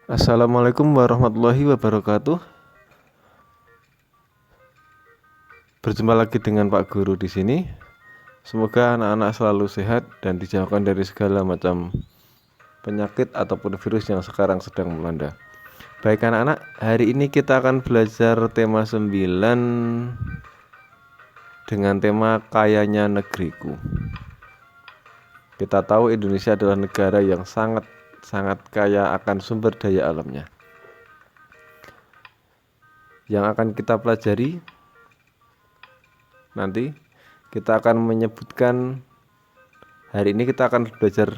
Assalamualaikum warahmatullahi wabarakatuh. Berjumpa lagi dengan Pak Guru di sini. Semoga anak-anak selalu sehat dan dijauhkan dari segala macam penyakit ataupun virus yang sekarang sedang melanda. Baik anak-anak, hari ini kita akan belajar tema 9 dengan tema kayanya negeriku. Kita tahu Indonesia adalah negara yang sangat kaya akan sumber daya alamnya. Yang akan kita pelajari nanti kita akan menyebutkan, hari ini kita akan belajar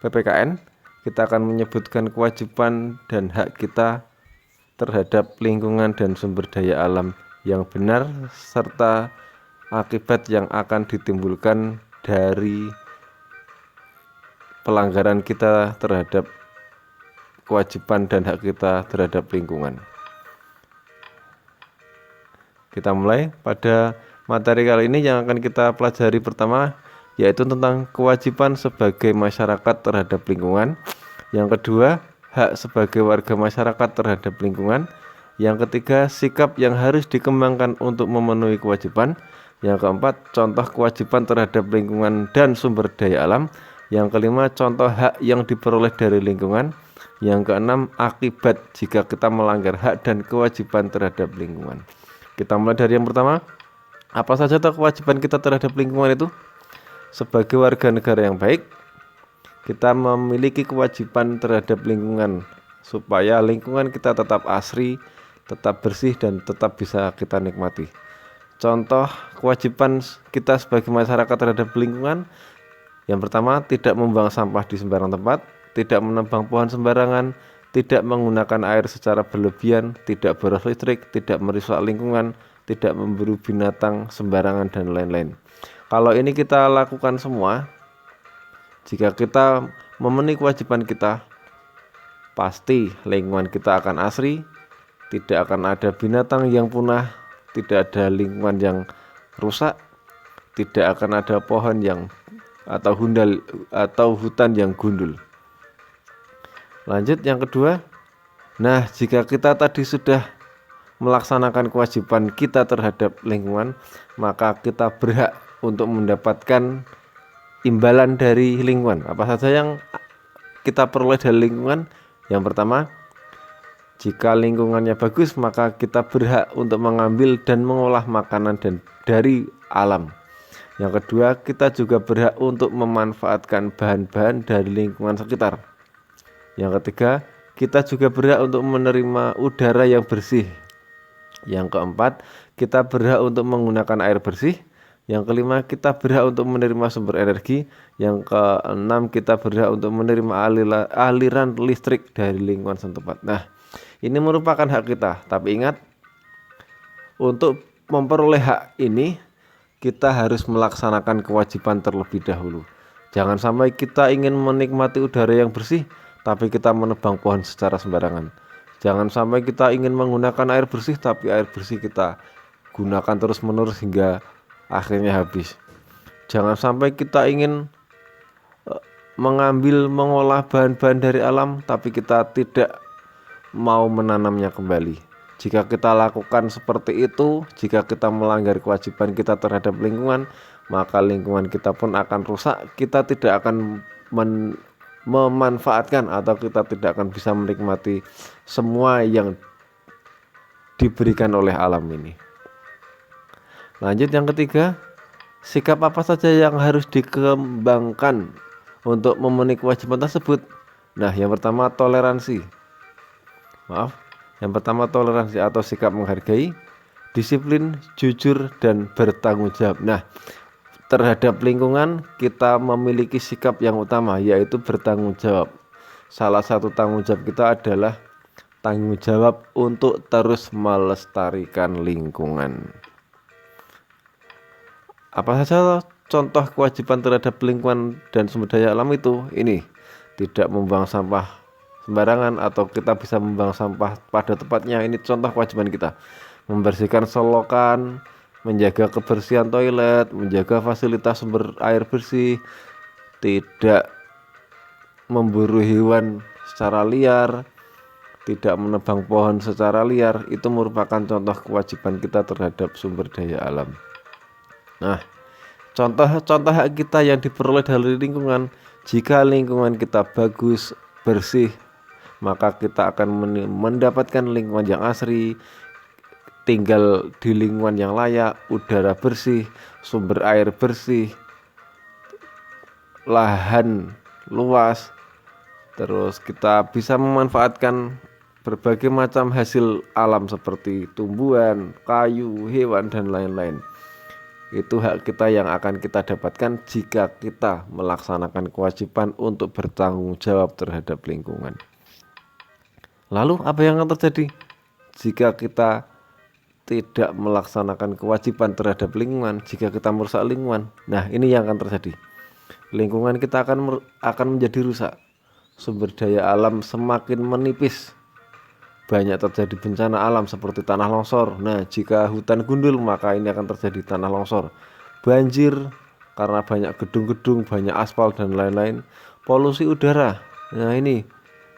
PPKN. Kita akan menyebutkan kewajiban dan hak kita terhadap lingkungan dan sumber daya alam yang benar, serta akibat yang akan ditimbulkan dari pelanggaran kita terhadap kewajiban dan hak kita terhadap lingkungan. Kita mulai pada materi kali ini. Yang akan kita pelajari pertama yaitu tentang kewajiban sebagai masyarakat terhadap lingkungan. Yang kedua, hak sebagai warga masyarakat terhadap lingkungan. Yang ketiga, sikap yang harus dikembangkan untuk memenuhi kewajiban. Yang keempat, contoh kewajiban terhadap lingkungan dan sumber daya alam. Yang kelima, contoh hak yang diperoleh dari lingkungan. Yang keenam, akibat jika kita melanggar hak dan kewajiban terhadap lingkungan. Kita mulai dari yang pertama. Apa saja kewajiban kita terhadap lingkungan itu? Sebagai warga negara yang baik, kita memiliki kewajiban terhadap lingkungan supaya lingkungan kita tetap asri, tetap bersih, dan tetap bisa kita nikmati. Contoh kewajiban kita sebagai masyarakat terhadap lingkungan, yang pertama, tidak membuang sampah di sembarang tempat, tidak menebang pohon sembarangan, tidak menggunakan air secara berlebihan, tidak boros listrik, tidak merusak lingkungan, tidak memburu binatang sembarangan, dan lain-lain. Kalau ini kita lakukan semua, jika kita memenuhi kewajiban kita, pasti lingkungan kita akan asri, tidak akan ada binatang yang punah, tidak ada lingkungan yang rusak, tidak akan ada pohon yang atau hutan yang gundul. Lanjut yang kedua. Nah, jika kita tadi sudah melaksanakan kewajiban kita terhadap lingkungan, maka kita berhak untuk mendapatkan imbalan dari lingkungan. Apa saja yang kita peroleh dari lingkungan? Yang pertama, jika lingkungannya bagus, maka kita berhak untuk mengambil dan mengolah makanan dari alam. Yang kedua, kita juga berhak untuk memanfaatkan bahan-bahan dari lingkungan sekitar. Yang ketiga, kita juga berhak untuk menerima udara yang bersih. Yang keempat, kita berhak untuk menggunakan air bersih. Yang kelima, kita berhak untuk menerima sumber energi. Yang keenam, kita berhak untuk menerima aliran listrik dari lingkungan setempat. Nah, ini merupakan hak kita. Tapi ingat, untuk memperoleh hak ini, kita harus melaksanakan kewajiban terlebih dahulu. Jangan sampai kita ingin menikmati udara yang bersih, tapi kita menebang pohon secara sembarangan. Jangan sampai kita ingin menggunakan air bersih, tapi air bersih kita gunakan terus-menerus hingga akhirnya habis. Jangan sampai kita ingin mengolah bahan-bahan dari alam, tapi kita tidak mau menanamnya kembali. Jika kita lakukan seperti itu, jika kita melanggar kewajiban kita terhadap lingkungan, maka lingkungan kita pun akan rusak. Kita tidak akan memanfaatkan atau kita tidak akan bisa menikmati semua yang diberikan oleh alam ini. Lanjut yang ketiga, sikap apa saja yang harus dikembangkan untuk memenuhi kewajiban tersebut? Nah, yang pertama toleransi. Yang pertama toleransi atau sikap menghargai, disiplin, jujur, dan bertanggung jawab. Nah, terhadap lingkungan kita memiliki sikap yang utama, yaitu bertanggung jawab. Salah satu tanggung jawab kita adalah tanggung jawab untuk terus melestarikan lingkungan. Apa saja contoh kewajiban terhadap lingkungan dan sumber daya alam itu? Ini, tidak membuang sampah sembarangan atau kita bisa membuang sampah pada tempatnya. Ini contoh kewajiban kita. Membersihkan selokan, menjaga kebersihan toilet, menjaga fasilitas sumber air bersih, tidak memburu hewan secara liar, tidak menebang pohon secara liar, itu merupakan contoh kewajiban kita terhadap sumber daya alam. Nah, contoh-contoh hak kita yang diperoleh dari lingkungan, jika lingkungan kita bagus, bersih, maka kita akan mendapatkan lingkungan yang asri, tinggal di lingkungan yang layak, udara bersih, sumber air bersih, lahan luas, terus kita bisa memanfaatkan berbagai macam hasil alam seperti tumbuhan, kayu, hewan, dan lain-lain. Itu hak kita yang akan kita dapatkan jika kita melaksanakan kewajiban untuk bertanggung jawab terhadap lingkungan. Lalu apa yang akan terjadi jika kita tidak melaksanakan kewajiban terhadap lingkungan, jika kita merusak lingkungan? Nah, ini yang akan terjadi. Lingkungan kita akan menjadi rusak. Sumber daya alam semakin menipis. Banyak terjadi bencana alam seperti tanah longsor. Nah, jika hutan gundul maka ini akan terjadi tanah longsor. Banjir karena banyak gedung-gedung, banyak aspal dan lain-lain. Polusi udara. Nah, ini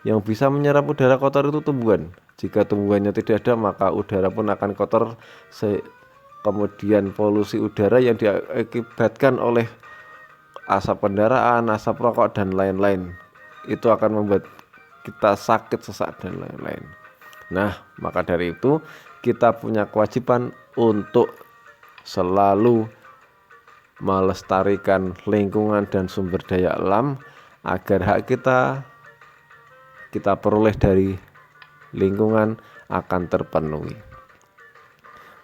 yang bisa menyerap udara kotor itu tumbuhan. Jika tumbuhannya tidak ada maka udara pun akan kotor. Kemudian polusi udara yang diakibatkan oleh asap kendaraan, asap rokok dan lain-lain. Itu akan membuat kita sakit, sesak dan lain-lain. Nah, maka dari itu kita punya kewajiban untuk selalu melestarikan lingkungan dan sumber daya alam agar hak kita peroleh dari lingkungan akan terpenuhi.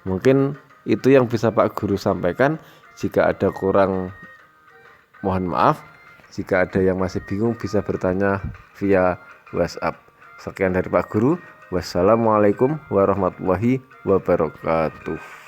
Mungkin itu yang bisa Pak Guru sampaikan. Jika ada kurang, mohon maaf. Jika ada yang masih bingung bisa bertanya via WhatsApp. Sekian dari Pak Guru. Wassalamualaikum warahmatullahi wabarakatuh.